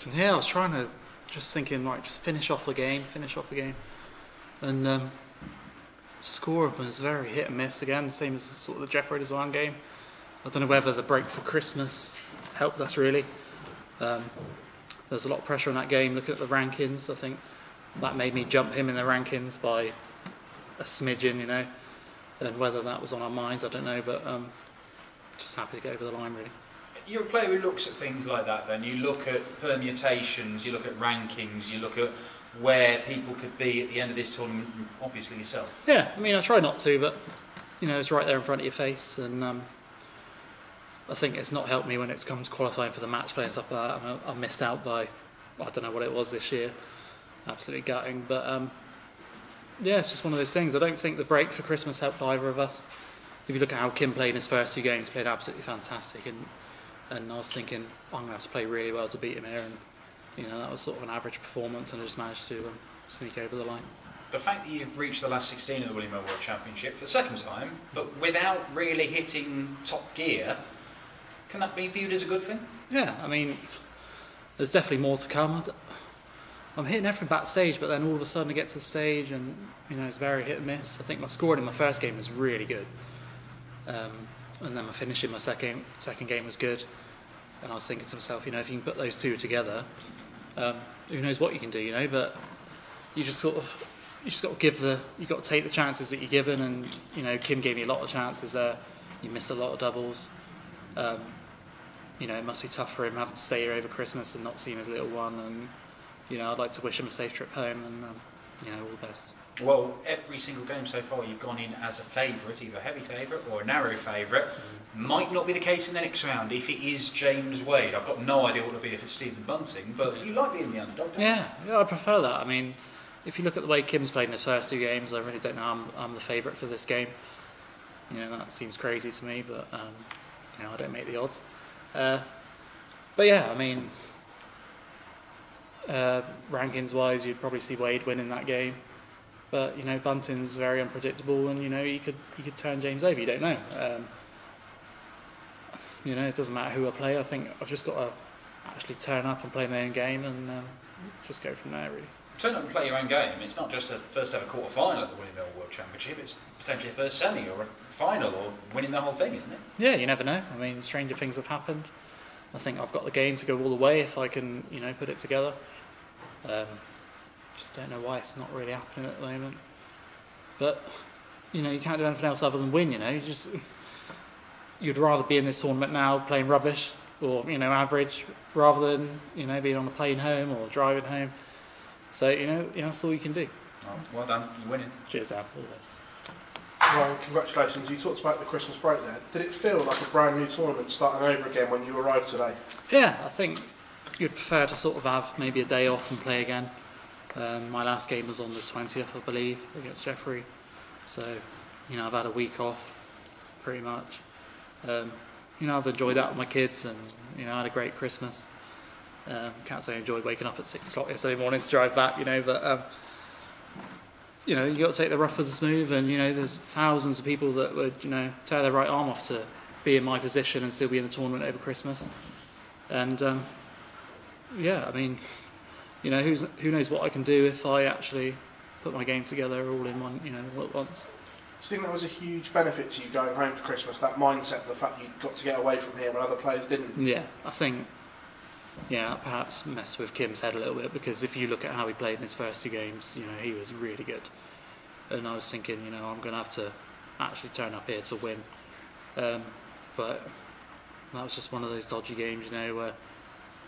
Yeah, I was trying to, just thinking, right, just finish off the game. And score was very hit and miss again, same as sort of the Jeffrey Design game. I don't know whether the break for Christmas helped us really. There's a lot of pressure on that game. Looking at the rankings, I think that made me jump him in the rankings by a smidgen, you know. And whether that was on our minds, I don't know, but just happy to get over the line really. You're a player who looks at things like that then. You look at permutations, you look at rankings, you look at where people could be at the end of this tournament, obviously yourself. Yeah, I mean, I try not to, but, you know, it's right there in front of your face, and I think it's not helped me when it's come to qualifying for the match play and stuff like that. I missed out by, I don't know what it was this year, absolutely gutting, but yeah, it's just one of those things. I don't think the break for Christmas helped either of us. If you look at how Kim played in his first 2 games, he played absolutely fantastic, and I was thinking, I'm going to have to play really well to beat him here, and you know, that was sort of an average performance, and I just managed to sneak over the line. The fact that you've reached the last 16 of the William Hill World Championship for the second time, but without really hitting top gear, can that be viewed as a good thing? Yeah, I mean, there's definitely more to come. I'm hitting everything backstage, but then all of a sudden I get to the stage and, you know, it's very hit and miss. I think my scoring in my first game was really good. And then my finishing my second game was good. And I was thinking to myself, you know, if you can put those two together, who knows what you can do, you know, but you just got to take the chances that you're given, and, you know, Kim gave me a lot of chances there. He missed a lot of doubles. You know, it must be tough for him having to stay here over Christmas and not seeing his little one, and, you know, I'd like to wish him a safe trip home, and, you know, all the best. Well, every single game so far you've gone in as a favourite, either a heavy favourite or a narrow favourite. Might not be the case in the next round if it is James Wade. I've got no idea what it'll be if it's Stephen Bunting, but you like being the underdog, don't you? Yeah, I prefer that. I mean, if you look at the way Kim's played in his first 2 games, I really don't know I'm the favourite for this game. You know, that seems crazy to me, but, you know, I don't make the odds. But yeah, I mean, rankings-wise, you'd probably see Wade winning that game. But, you know, Bunting's very unpredictable, and, you know, he could turn James over. You don't know. You know, it doesn't matter who I play. I think I've just got to actually turn up and play my own game, and just go from there, really. Turn up and play your own game. It's not just a first ever quarter final at the William Hill World Championship. It's potentially a first semi or a final or winning the whole thing, isn't it? Yeah, you never know. I mean, stranger things have happened. I think I've got the game to go all the way if I can, you know, put it together. Just don't know why it's not really happening at the moment. But, you know, you can't do anything else other than win, you know. You'd rather be in this tournament now playing rubbish or, you know, average, rather than, you know, being on a plane home or driving home. So, you know, that's all you can do. Oh, well done, you're winning. Cheers, Sam. All the best. Ryan, congratulations. You talked about the Christmas break there. Did it feel like a brand new tournament starting over again when you arrived today? Yeah, I think you'd prefer to sort of have maybe a day off and play again. My last game was on the 20th, I believe, against Jeffrey. So, you know, I've had a week off, pretty much. You know, I've enjoyed that with my kids, and, you know, I had a great Christmas. Can't say I enjoyed waking up at 6 o'clock yesterday morning to drive back, you know, but, you know, you've got to take the rough with the smooth, and, you know, there's thousands of people that would, you know, tear their right arm off to be in my position and still be in the tournament over Christmas. And, yeah, I mean, you know, who knows what I can do if I actually put my game together all in one, you know, all at once. Do you think that was a huge benefit to you going home for Christmas, that mindset, the fact you got to get away from here when other players didn't? Yeah, I think, yeah, perhaps messed with Kim's head a little bit, because if you look at how he played in his first 2 games, you know, he was really good. And I was thinking, you know, I'm going to have to actually turn up here to win. But that was just one of those dodgy games, you know, where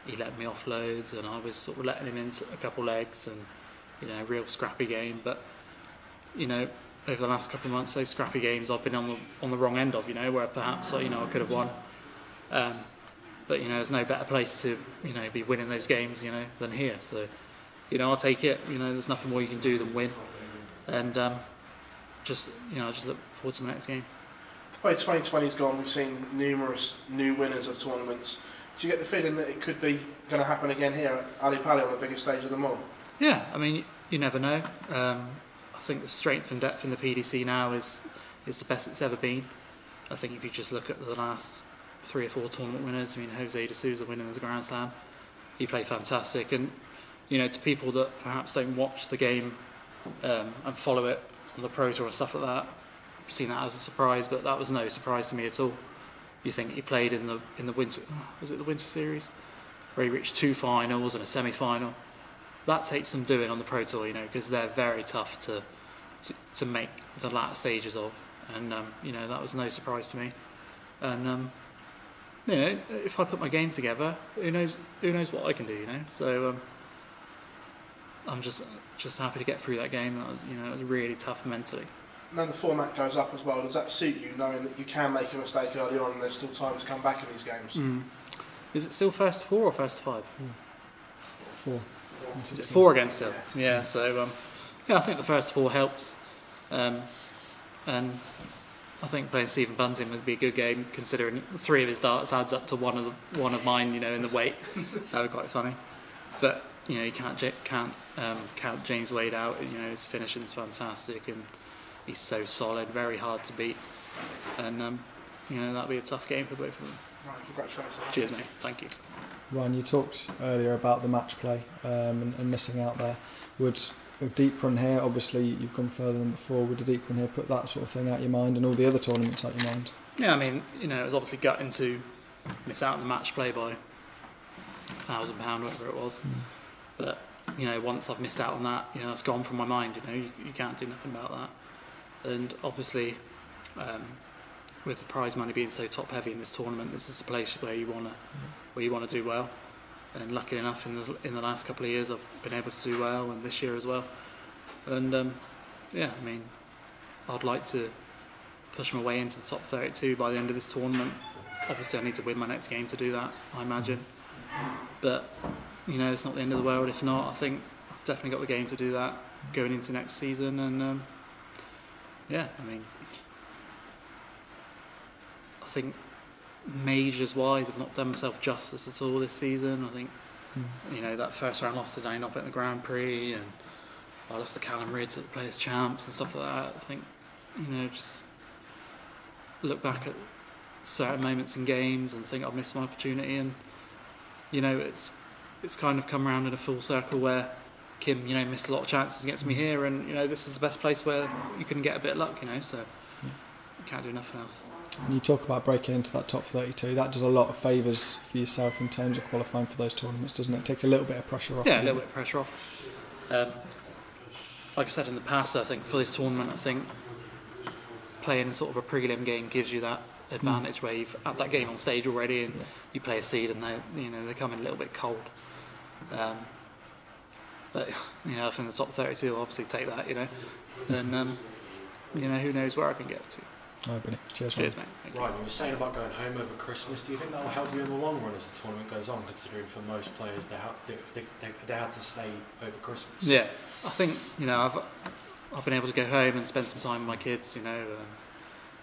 he let me off loads and I was sort of letting him in a couple legs, and, you know, real scrappy game. But, you know, over the last couple of months, those scrappy games I've been on the wrong end of, you know, where perhaps, you know, I could have won. But, you know, there's no better place to, you know, be winning those games, you know, than here. So, you know, I'll take it. You know, there's nothing more you can do than win. And just, you know, I just look forward to the next game. The way 2020's gone, we've seen numerous new winners of tournaments. Do you get the feeling that it could be going to happen again here at Ali Pali on the biggest stage of them all? Yeah, I mean, you never know. I think the strength and depth in the PDC now is the best it's ever been. I think if you just look at the last 3 or 4 tournament winners, I mean, Jose de Sousa winning as a Grand Slam, he played fantastic. And you know, to people that perhaps don't watch the game and follow it on the Pro Tour and stuff like that, I've seen that as a surprise, but that was no surprise to me at all. You think he played in the winter, was it the Winter Series, where he reached 2 finals and a semi-final. That takes some doing on the Pro Tour, you know, because they're very tough to make the latter stages of, and you know, that was no surprise to me. And you know, if I put my game together, who knows what I can do, you know. So I'm just happy to get through that game. That was, you know, it was really tough mentally. And then the format goes up as well. Does that suit you, knowing that you can make a mistake early on and there's still time to come back in these games? Is it still first to 4 or first to 5? 4. Is it 4 again still? Yeah. So yeah, I think the first 4 helps, and I think playing Stephen Bunting would be a good game, considering 3 of his darts adds up to one of mine, you know, in the weight. That would be quite funny. But you know, you can't count James Wade out. You know, his finishing's fantastic and he's so solid, very hard to beat. And you know, that'll be a tough game for both of them. Right, congratulations. Cheers, mate. Thank you. Ryan, you talked earlier about the match play and missing out there. Would a deep run here, obviously you've gone further than before, would a deep run here put that sort of thing out your mind and all the other tournaments out your mind? Yeah, I mean, you know, it was obviously gutting to miss out on the match play by £1,000, whatever it was. But, you know, once I've missed out on that, you know, it's gone from my mind, you know, you can't do nothing about that. And obviously, with the prize money being so top heavy in this tournament, this is a place where you want to do well. And lucky enough, in the last couple of years, I've been able to do well, and this year as well. And yeah, I mean, I'd like to push my way into the top 32 by the end of this tournament. Obviously, I need to win my next game to do that, I imagine. But you know, it's not the end of the world if not. I think I've definitely got the game to do that going into next season. And yeah, I mean, I think majors wise, I've not done myself justice at all this season. I think you know, that first round loss to Dane up at the Grand Prix, and I lost to Callum Ridds at the Players Champs and stuff like that. I think, you know, just look back at certain moments in games and think I've missed my opportunity, and you know, it's kind of come around in a full circle where Kim, you know, missed a lot of chances against me here, and you know, this is the best place where you can get a bit of luck, you know, so you can't do nothing else. And you talk about breaking into that top 32, that does a lot of favours for yourself in terms of qualifying for those tournaments, doesn't it? It takes a little bit of pressure off. Yeah, a little bit of pressure off. Like I said in the past, I think for this tournament, I think playing sort of a prelim game gives you that advantage where you've had that game on stage already, and you play a seed, and they come in a little bit cold. But you know, I think the top 32 will obviously take that, you know, and you know, who knows where I can get to. All right, brilliant. Cheers, mate. Thank you. Right, you were saying about going home over Christmas. Do you think that will help you in the long run as the tournament goes on, considering for most players they had to stay over Christmas? Yeah, I think, you know, I've been able to go home and spend some time with my kids, you know,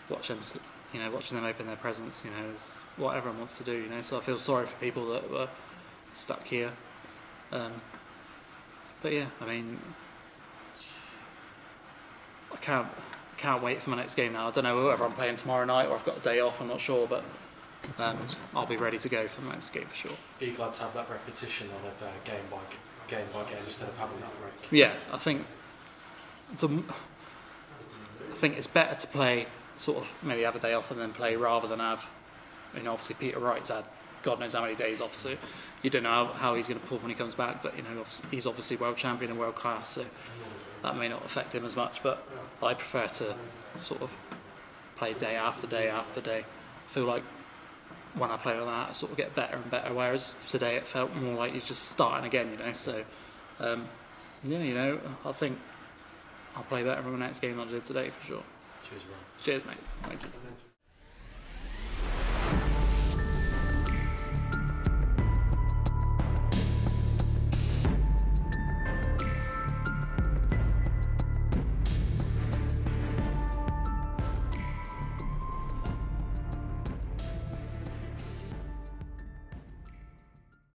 watching them open their presents, you know, is what everyone wants to do, you know. So I feel sorry for people that were stuck here. But yeah, I mean, I can't wait for my next game now. I don't know whether I'm playing tomorrow night or I've got a day off, I'm not sure, but I'll be ready to go for the next game for sure. Are you glad to have that repetition on of game by game instead of having that break? Yeah, I think it's better to play sort of maybe have a day off and then play rather than have, you know, obviously Peter Wright's had God knows how many days off, so you don't know how he's going to perform when he comes back, but you know, he's obviously world champion and world class, so that may not affect him as much, but I prefer to sort of play day after day after day. I feel like when I play like that, I sort of get better and better, whereas today it felt more like you're just starting again, you know. So yeah, you know, I think I'll play better in my next game than I did today for sure. Cheers, Ron. Cheers, mate. Thank you.